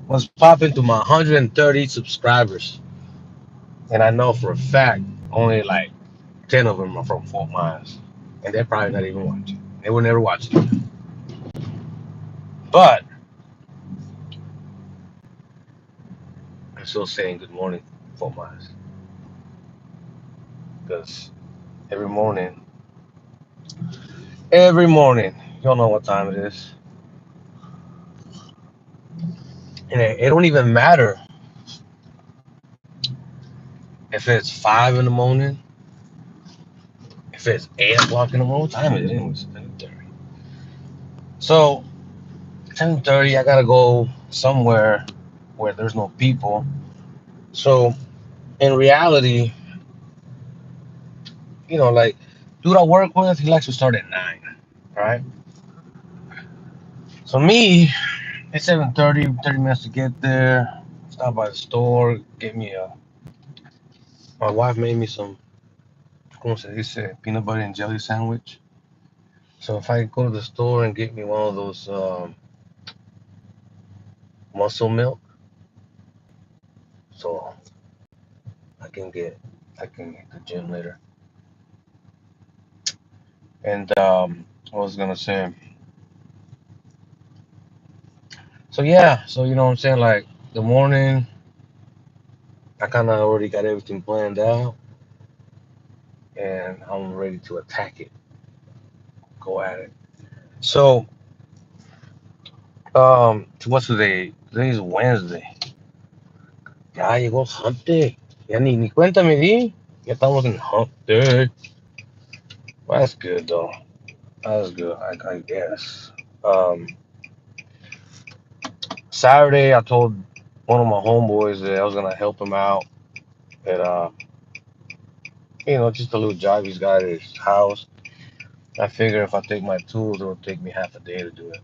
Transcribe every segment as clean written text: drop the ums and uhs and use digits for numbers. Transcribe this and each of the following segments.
was popping to my 130 subscribers, and I know for a fact only like 10 of them are from Fort Myers, and they're probably not even watching. They will never watch it. But I'm still saying good morning, Fort Myers, because every morning, every morning, you don't know what time it is, and it don't even matter if it's 5 in the morning, if it's 8 o'clock in the morning. What time is it? Anyways, 7:30. So 10:30, I gotta go somewhere where there's no people. So in reality, like dude I work with, he likes to start at 9, right? So me, it's 7:30, 30 minutes to get there. Stop by the store, get me a. My wife made me some, como se dice, peanut butter and jelly sandwich. So if I go to the store and get me one of those muscle milk, so I can get, I can hit the gym later. And I was gonna say, so yeah, so you know what I'm saying, like the morning, I kind of already got everything planned out, and I'm ready to attack it, go at it. So, what's today? Today's Wednesday. Ya llegó Hump Day. Ya ni cuenta me di. Ya estamos in Hump Day. Well, that's good though. That's good, I guess. Um, Saturday, I told one of my homeboys that I was gonna help him out at just a little job he's got at his house. I figure if I take my tools, it'll take me half a day to do it.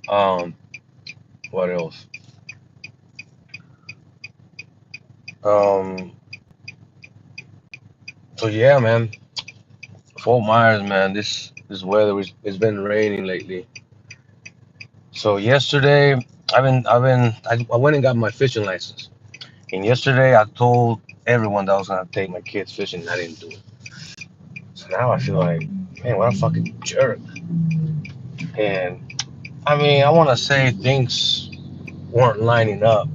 Um, what else? Um, so yeah, man, Fort Myers, man, this weather it's been raining lately. So yesterday, I went and got my fishing license, and yesterday I told everyone that I was gonna take my kids fishing, and I didn't do it. So now I feel like, man, what a fucking jerk. And I mean, I want to say things weren't lining up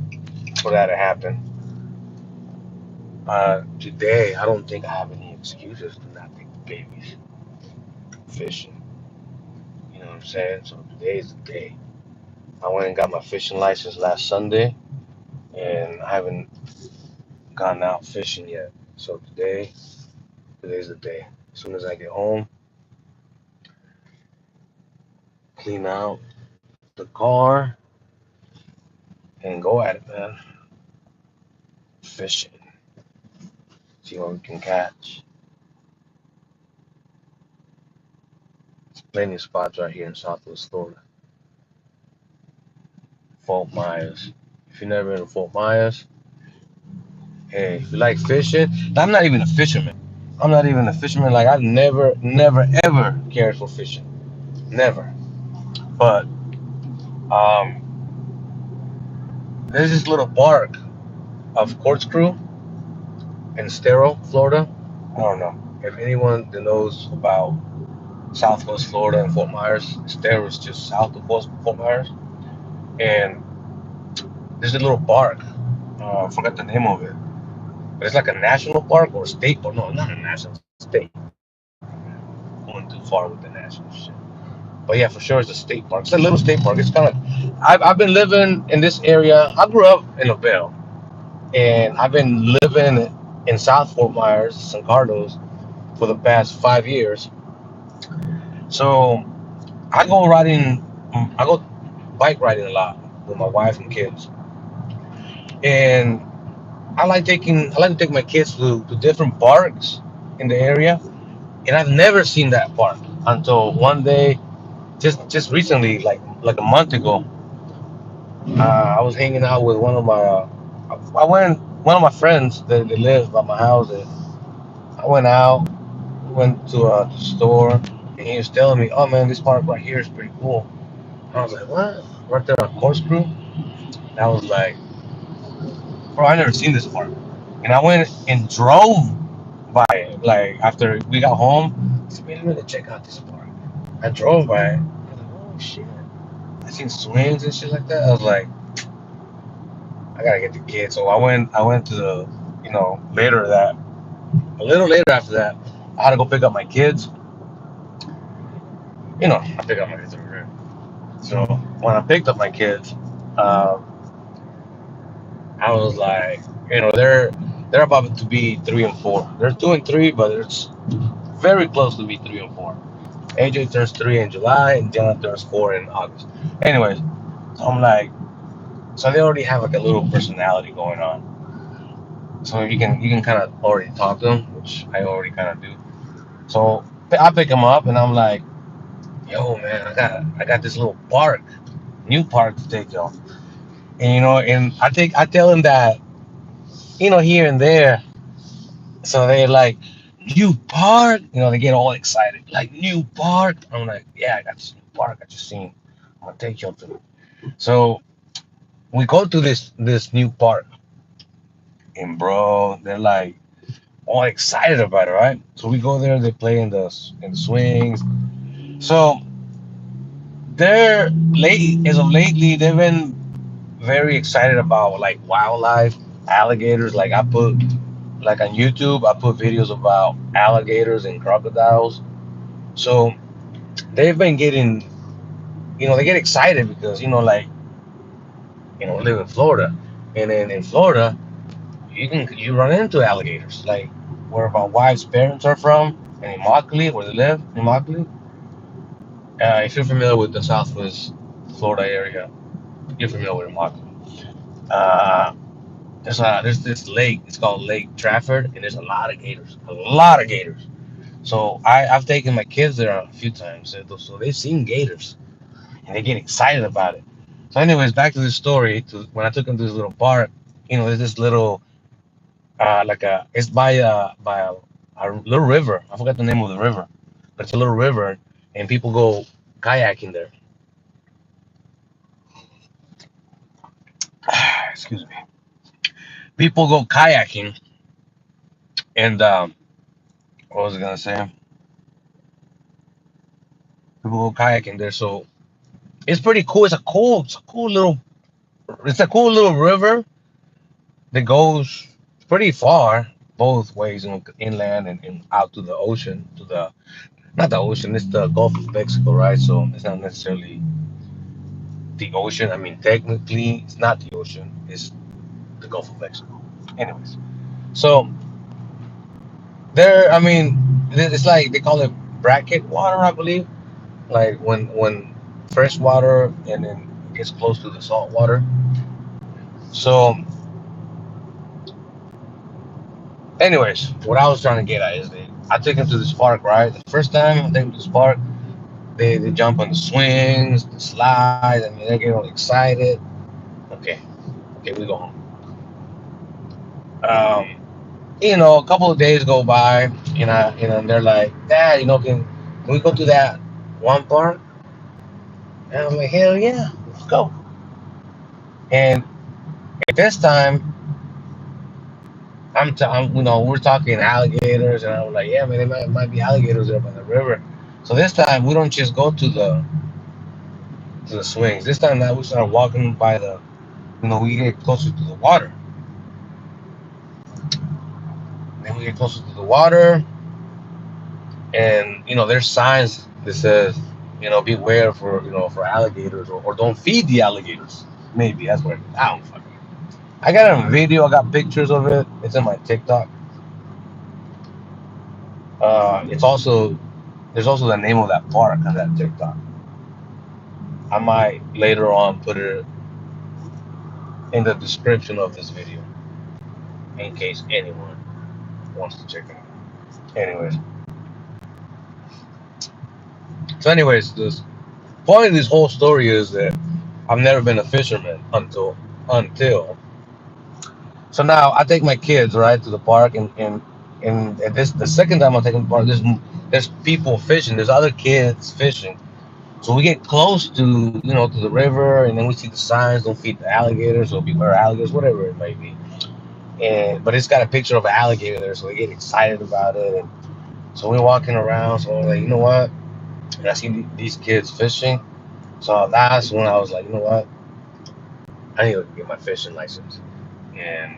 for that to happen. Today, I don't think I have any excuses to not take the babies fishing. You know what I'm saying? So today is the day. I went and got my fishing license last Sunday, and I haven't gone out fishing yet. So today's the day. As soon as I get home, clean out the car, and go at it, man. Fishing. See what we can catch. There's plenty of spots right here in Southwest Florida. Fort Myers. If you've never been to Fort Myers, hey, if you like fishing, I'm not even a fisherman. I'm not even a fisherman. Like I've never, ever cared for fishing. Never. But there's this little park of Corkscrew in Estero, Florida. I don't know if anyone that knows about Southwest Florida and Fort Myers. Estero is just south of Fort Myers, and there's a little park. I forgot the name of it, but it's like a national park or a state park. No, not a national state. Going too far with the national shit. But yeah, for sure it's a state park. It's a little state park. It's kind of. I've been living in this area. I grew up in Lavelle, and I've been living in South Fort Myers, San Carlos, for the past 5 years. So I go riding. I go bike riding a lot with my wife and kids, and I like to take my kids to different parks in the area, and I've never seen that park until one day, just recently, like a month ago. I was hanging out with one of my I went one of my friends that lives by my house. I went out, went to a store, and he was telling me, "Oh man, this park right here is pretty cool." I was like, "What?" Right there on Corkscrew. And I was like, "Bro, I never seen this park." And I went and drove by it. Like after we got home, I said, "Man, I'm gonna check out this park." I drove by it. I was like, "Oh shit!" I seen swings and shit like that. I was like, "I gotta get the kids." So I went to the, later that, a little later after that, I had to go pick up my kids. I pick up my kids over here. So when I picked up my kids, uh, I was like, they're about to be 3 and 4. They're 2 and 3, but it's very close to be 3 and 4. AJ turns 3 in July, and Jenna turns 4 in August. Anyways, so I'm like, so they already have like a little personality going on. So you can kind of already talk to them, which I already kind of do. So I pick them up, and I'm like, yo man, I got this little park, new park to take y'all. And and I tell them that, here and there. So they're like, new park, they get all excited, like new park. I'm like, yeah, I got this new park I just seen. I'm gonna take y'all to it. So we go to this new park, and bro, they're like all excited about it, right? So we go there, they play in the swings. So they're late as of lately, they've been very excited about like wildlife, alligators. Like I put like on YouTube, I put videos about alligators and crocodiles. So they've been getting, they get excited because like we live in Florida, and then in Florida you run into alligators. Like where my wife's parents are from, and in Immokalee, where they live, in Immokalee. If you're familiar with the Southwest Florida area, you're familiar with Immokalee. Uh, there's this lake. It's called Lake Trafford, and there's a lot of gators. A lot of gators. So I've taken my kids there a few times, so they've seen gators, and they get excited about it. So, anyways, back to the story. To when I took them to this little park, there's this little, it's by a little river. I forgot the name of the river, but it's a little river, and people go kayaking there. Excuse me. People go kayaking, and what was I gonna say? People go kayaking there, so it's pretty cool. It's a cool little river that goes pretty far both ways, inland and out to the ocean, to the not the ocean, it's the Gulf of Mexico, right? So it's not necessarily the ocean. I mean, technically, it's not the ocean, it's the Gulf of Mexico. Anyways, so I mean, it's like they call it bracket water, I believe. Like when fresh water and then gets close to the salt water. So, anyways, what I was trying to get at is that I took him to this park, right? The first time I took him to this park, they jump on the swings, the slides. I mean, they get all excited. Okay, okay, we go home. Um, a couple of days go by, and they're like, Dad, can we go to that one park? And I'm like, hell yeah, let's go. And at this time, we're talking alligators, and I'm like, yeah, man, there might be alligators there by the river. So this time, we don't just go to the swings. This time, now we start walking by we get closer to the water. Then we get closer to the water, and there's signs that says, beware for alligators, or don't feed the alligators. Maybe that's what I don't fucking. I got it on video. I got pictures of it. It's in my TikTok. It's also There's also the name of that park on that TikTok. I might later on put it in the description of this video in case anyone wants to check it out. Anyways, this point of this whole story is that I've never been a fisherman until. So now I take my kids right to the park, and this the second time I take them to the park. there's people fishing. There's other kids fishing. So we get close to to the river, and then we see the signs: "Don't feed the alligators," or "Beware alligators," whatever it may be. And but it's got a picture of an alligator there, so we get excited about it. And so we're walking around. So we're like, you know what? And I see these kids fishing. So that's when I was like, you know what? I need to get my fishing license and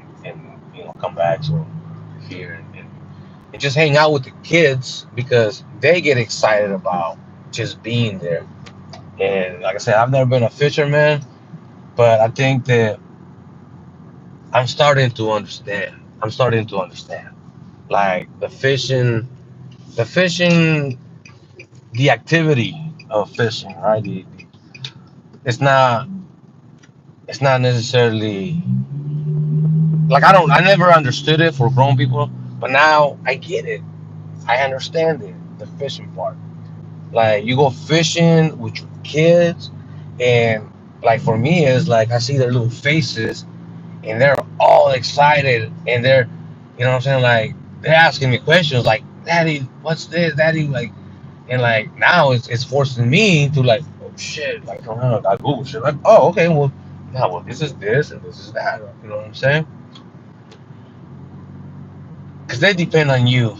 come back to here and just hang out with the kids because they get excited about just being there. And like I said, I've never been a fisherman, but I think that I'm starting to understand. I'm starting to understand. Like the fishing, the activity of fishing, right? It's not, it's not necessarily like I never understood it for grown people, but now I get it. I understand it. The fishing part. Like you go fishing with your kids, and like for me, it's like I see their little faces, and they're all excited, and they're, what I'm saying, like they're asking me questions, like, "Daddy, what's this? Daddy, like," and like now it's forcing me to like, oh shit, like I Google shit, like, oh okay, well, now well this is this and this is that, you know what I'm saying? Because they depend on you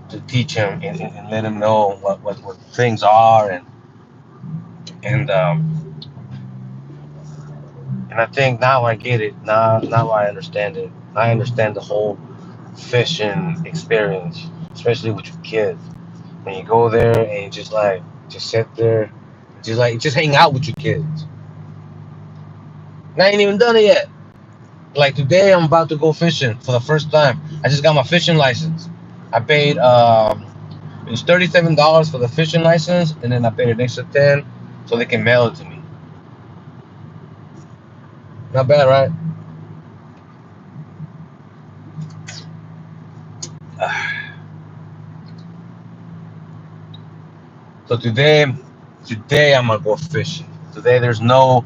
to teach them and let them know what things are and and I think now I get it. Now I understand it. I understand the whole fishing experience, especially with your kids. When you go there and you just sit there, just hang out with your kids. And I ain't even done it yet. Like today, I'm about to go fishing for the first time. I just got my fishing license. I paid it was $37 for the fishing license, and then I paid an extra 10 so they can mail it to me. Not bad, right? So today I'm gonna go fishing. Today there's no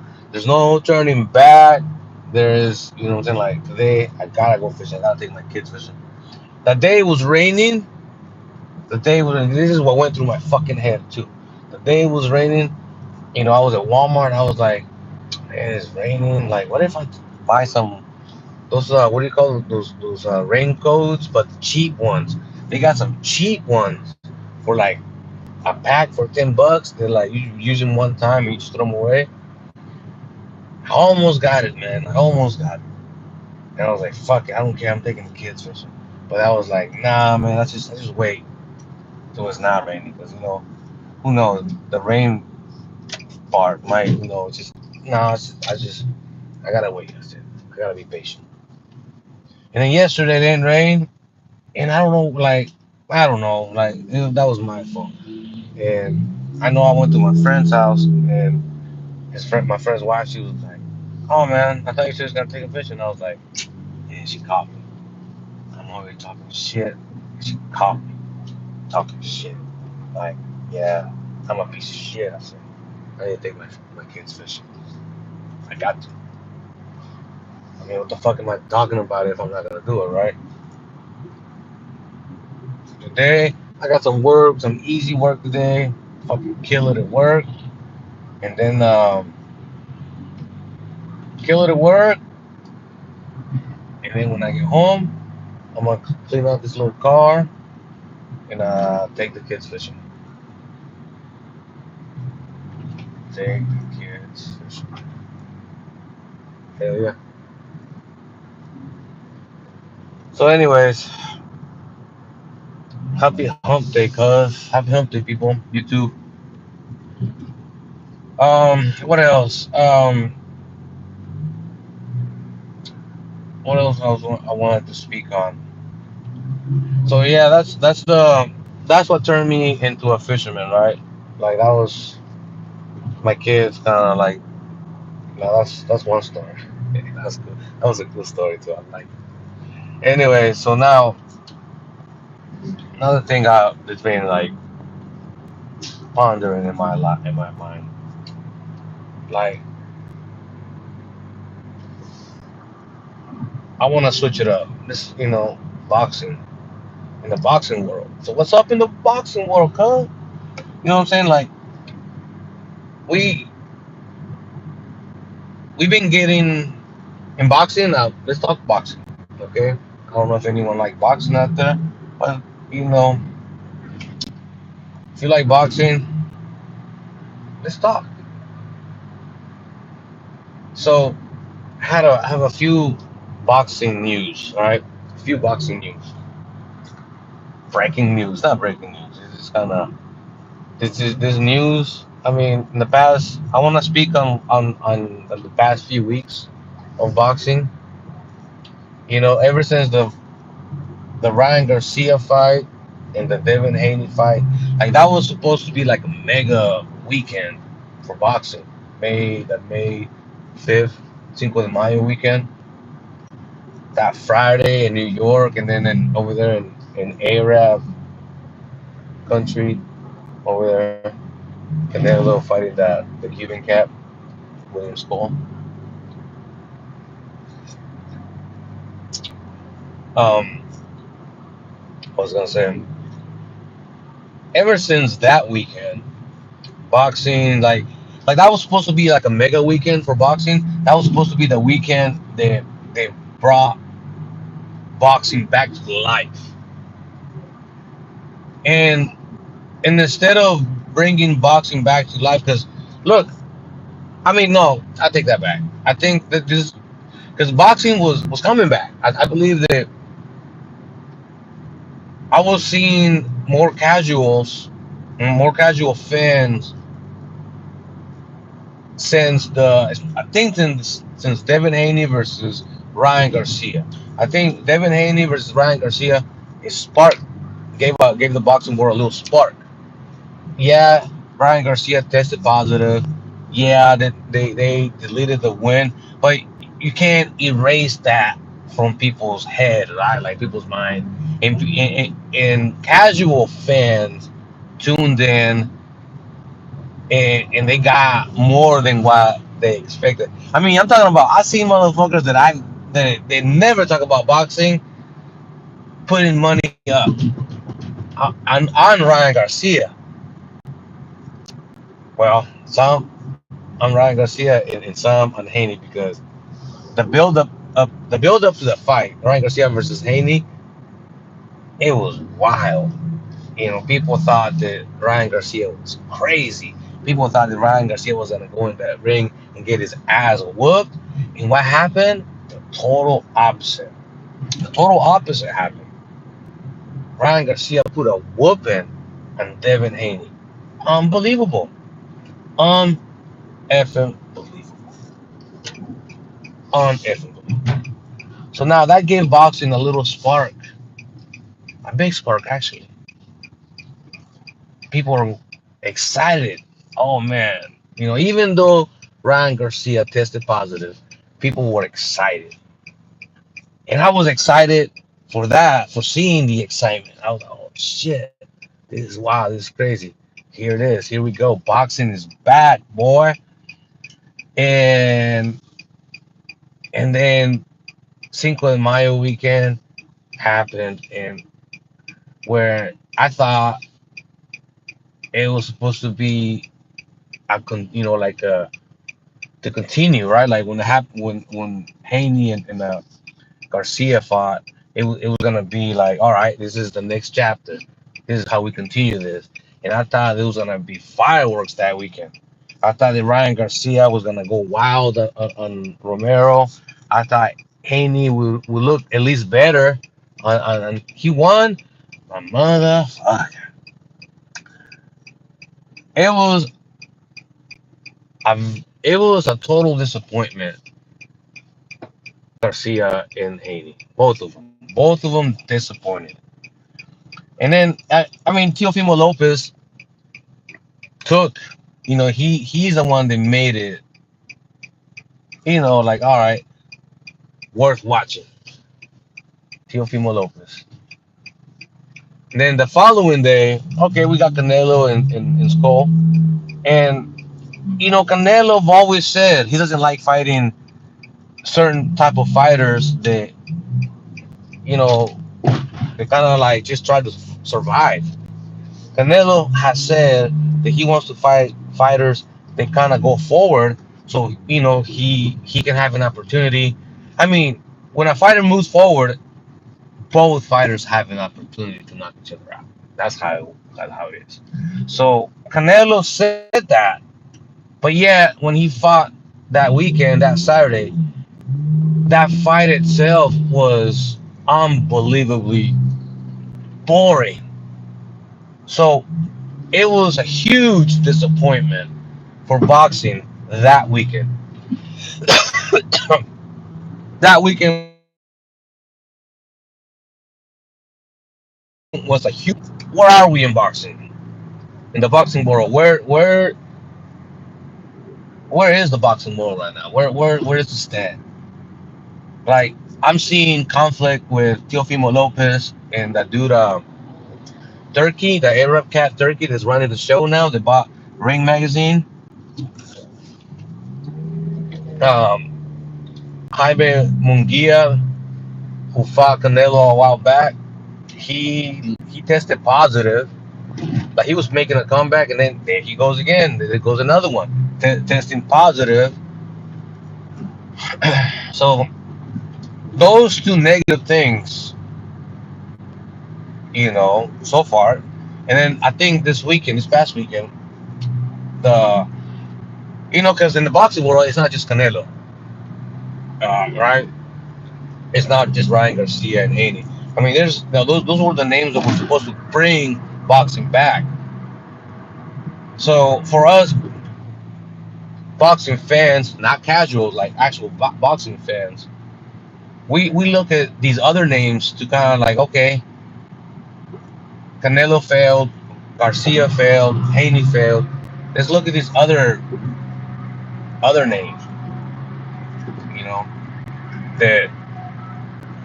turning back. There is, what I'm saying, like today I gotta go fishing. I gotta take my kids fishing. That day it was raining. This is what went through my fucking head too. The day it was raining. I was at Walmart. And I was like, man, it's raining. Like, what if I buy some those what do you call those raincoats, but the cheap ones? They got some cheap ones for like a pack for $10. They're like you use them one time and you just throw them away. I almost got it, man. I almost got it. And I was like, fuck it, I don't care. I'm taking the kids fishing. But I was like, nah, man. Let's just wait till it's not raining because who knows, the rain part might just no. I gotta wait. I said I gotta be patient. And then yesterday it didn't rain, and I don't know, like I don't know, like that was my fault. And I know I went to my friend's house, and my friend's wife, she was like, "Oh man, I thought you said you was gonna take a picture." And I was like, "Yeah, she caught me. I'm already talking shit. She caught me talking shit. Like, yeah, I'm a piece of shit." I said, "I need to take my kids fishing. I got to. I mean, what the fuck am I talking about if I'm not gonna do it, right?" Today, I got some work, some easy work today. Fucking kill it at work, and then kill it at work, and then when I get home, I'm gonna clean out this little car and take the kids fishing. Take the kids fishing. Hell yeah. So, anyways, happy hump day, cuz. Happy hump day, people. You too. What else? What else I wanted to speak on? So yeah, that's what turned me into a fisherman, right? Like that was my kids kind of like. No, that's one story. That's good. That was a good story too. I like. Anyway, so now another thing that's been like pondering in my mind, like I want to switch it up. This, boxing. in the boxing world. So what's up in the boxing world, cuz? You know what I'm saying? Like we we've been getting in boxing. Now let's talk boxing, okay? I don't know if anyone like boxing out there, but you know, if you like boxing, let's talk. So I have a few boxing news, all right? A few boxing news, breaking news, not breaking news. It's just kind of this news. I mean, in the past, I want to speak on the past few weeks of boxing. You know, ever since the Ryan Garcia fight and the Devin Haney fight, like that was supposed to be like a mega weekend for boxing. May 5th, Cinco de Mayo weekend. That Friday in New York, and then over there in Arab country over there, Canelo fighting the Cuban cap, William Skull. Um, I was gonna say, ever since that weekend, boxing like that was supposed to be like a mega weekend for boxing. That was supposed to be the weekend that they brought boxing back to life. And instead of bringing boxing back to life, because look, I mean, no, I take that back. I think that this because boxing was coming back. I believe that I was seeing more casual fans since I think since Devin Haney versus Ryan Garcia. I think Devin Haney versus Ryan Garcia is spark gave the boxing world a little spark. Yeah, Ryan Garcia tested positive. Yeah, they deleted the win, but you can't erase that from people's head, right? Like people's mind. And casual fans tuned in and they got more than what they expected. I mean, I'm talking about I see motherfuckers that they never talk about boxing putting money up on Ryan Garcia. Well, some on Ryan Garcia and some on Haney because the build up to the fight, Ryan Garcia versus Haney, it was wild. You know, people thought that Ryan Garcia was crazy. People thought that Ryan Garcia was gonna go in that ring and get his ass whooped. And what happened? The total opposite. The total opposite happened. Ryan Garcia put a whooping on Devin Haney. Unbelievable. Effing believable. Uneffing believable. So now that gave boxing a little spark, a big spark actually. People are excited. Oh man, you know, even though Ryan Garcia tested positive, people were excited, and I was excited for that, for seeing the excitement. I was like, oh shit, this is wow, this is crazy. Here it is. Here we go. Boxing is back, boy. And then Cinco de Mayo weekend happened, and where I thought it was supposed to be like a to continue, right? Like when it happened, when Haney and Garcia fought, it was gonna be like, all right, this is the next chapter. This is how we continue this. And I thought it was gonna be fireworks that weekend. I thought that Ryan Garcia was gonna go wild on Romero. I thought Haney would look at least better. He won. My motherfucker. It was it was a total disappointment. Garcia and Haney, both of them disappointed. And then I mean Teofimo Lopez took, he's the one that made it, like all right, worth watching. Teofimo Lopez. And then the following day, okay, we got Canelo and Skull, and Canelo have always said he doesn't like fighting certain type of fighters that you know They kind of like just try to survive. Canelo has said that he wants to fight fighters that kind of go forward, so he can have an opportunity. I mean, when a fighter moves forward, both fighters have an opportunity to knock each other out. That's how it is. So Canelo said that, but yet when he fought that weekend, that Saturday, that fight itself was unbelievably boring. So it was a huge disappointment for boxing that weekend. That weekend was a huge disappointment. Where are we in boxing? In the boxing world, where is the boxing world right now? Where does it stand? Like I'm seeing conflict with Teofimo Lopez and that dude Turkey, the Arab cat Turkey that's running the show now. They bought Ring magazine. Um, Jaime Munguia, who fought Canelo a while back, he tested positive. Like he was making a comeback, and then there he goes again. There goes another one, testing positive. So those two negative things, so far, and then I think this past weekend, the because in the boxing world, it's not just Canelo, right? It's not just Ryan Garcia and Haney. I mean, there's now those were the names that were supposed to bring boxing back. So for us boxing fans, not casuals, like actual boxing fans, we look at these other names to kind of like, okay, Canelo failed, Garcia failed, Haney failed. Let's look at these other names, you know, that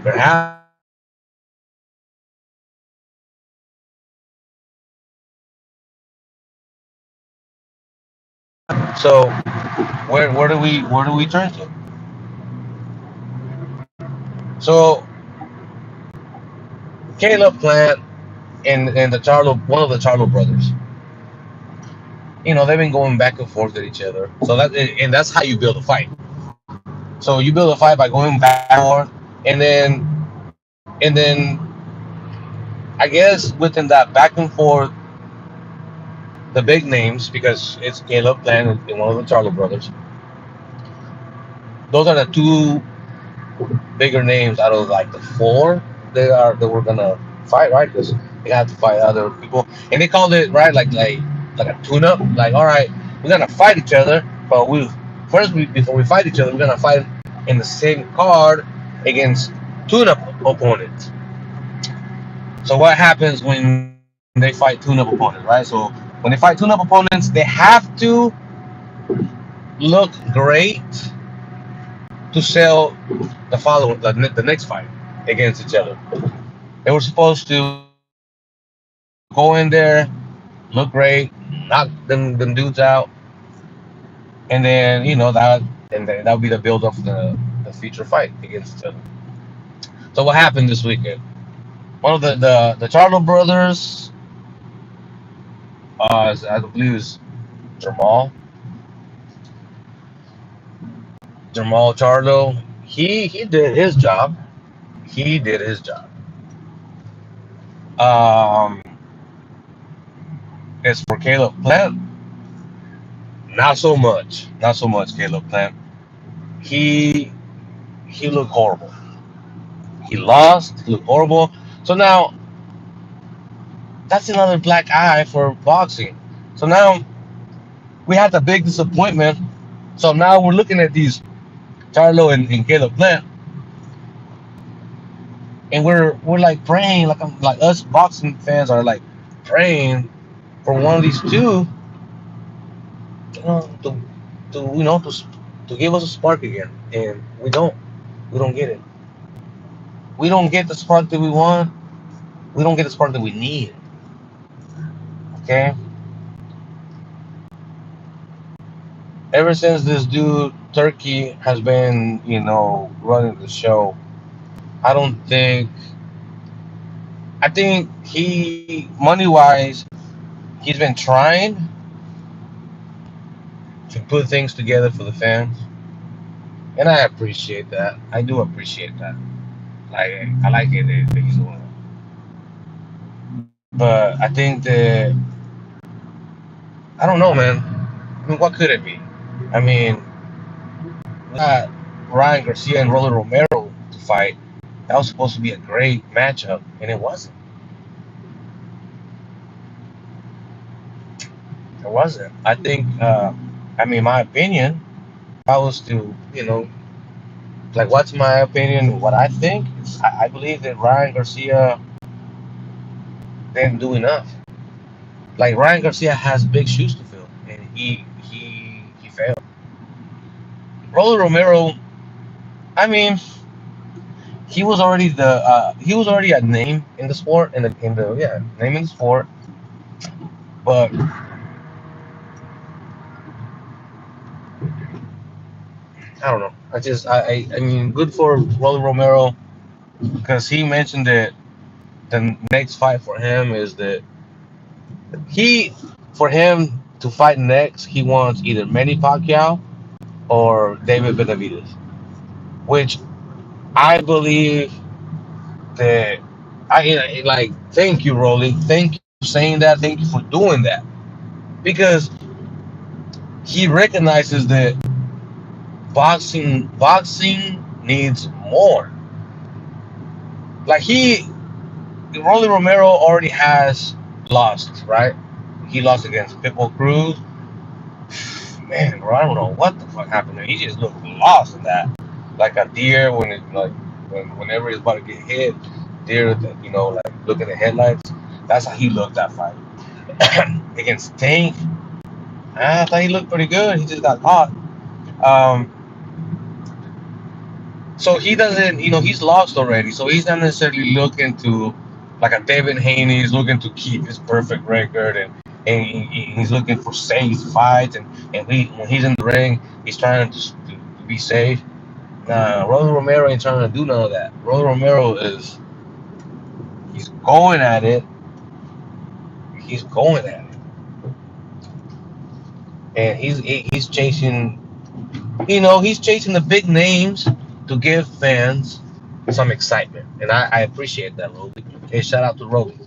they're having success. So where do we turn to? So Caleb Plant and the Charlo, one of the Charlo brothers, they've been going back and forth with each other. So that's how you build a fight. So you build a fight by going back and forth, and then I guess within that back and forth, the big names, because it's Caleb Plant and one of the Charlo brothers. Those are the two bigger names out of like the four that we're gonna fight, right? Because they have to fight other people, and they called it right like a tune-up. Like, all right, we're gonna fight each other, but before we fight each other, we're gonna fight in the same card against tune-up opponents. So what happens when they fight tune-up opponents, right? So when they fight tune-up opponents, they have to look great to sell the next fight against each other. They were supposed to go in there, look great, knock them dudes out, and then that would be the build up for the future fight against each other. So what happened this weekend? One of the Charlo brothers, I believe it was Jamal Jamal Charlo. He did his job. He did his job. Um, as for Caleb Plant, not so much. Not so much Caleb Plant. He he looked horrible. He lost. He looked horrible. So now that's another black eye for boxing. So now we had the big disappointment. So now we're looking at these Charlo and Caleb Plant, and we're like praying, like us boxing fans are like praying for one of these two, to to give us a spark again, and we don't get it. We don't get the spark that we want. We don't get the spark that we need. Okay, ever since this dude Turkey has been, running the show, I don't think I think he money wise, he's been trying to put things together for the fans, and I appreciate that. I do appreciate that. Like I like it that he's doing it. But I think that I don't know, man. I mean, what could it be? I mean, we got Ryan Garcia and Rolly Romero to fight. That was supposed to be a great matchup, and it wasn't. It wasn't. I think. I mean, my opinion. If I was to, like, what's my opinion? What I think? I believe that Ryan Garcia didn't do enough. Like Ryan Garcia has big shoes to fill, and he failed. Rolly Romero. I mean, he was already a name in the sport in the name in the sport, but I don't know. I mean, good for Rolly Romero because he mentioned that the next fight for him is that he for him to fight next he wants either Manny Pacquiao or David Benavidez, which I believe that like thank you Rolly, thank you for saying that, thank you for doing that because he recognizes that boxing needs more. Like Rolly Romero already has lost, right? He lost against Pitbull Cruz. Man, bro, I don't know what the fuck happened there. He just looked lost in that, like a deer when whenever he's about to get hit, deer that like looking at the headlights. That's how he looked that fight against Tank. I thought he looked pretty good. He just got caught. Um, So he doesn't, he's lost already. So he's not necessarily looking to, like a David Haney, he's looking to keep his perfect record and he's looking for safe fights. And when he's in the ring, he's trying to be safe. Nah, Rolly Romero ain't trying to do none of that. Rolly Romero he's going at it. He's going at it. And he's chasing, he's chasing the big names to give fans some excitement. And I appreciate that, Rolly. Hey, shout out to Rolly.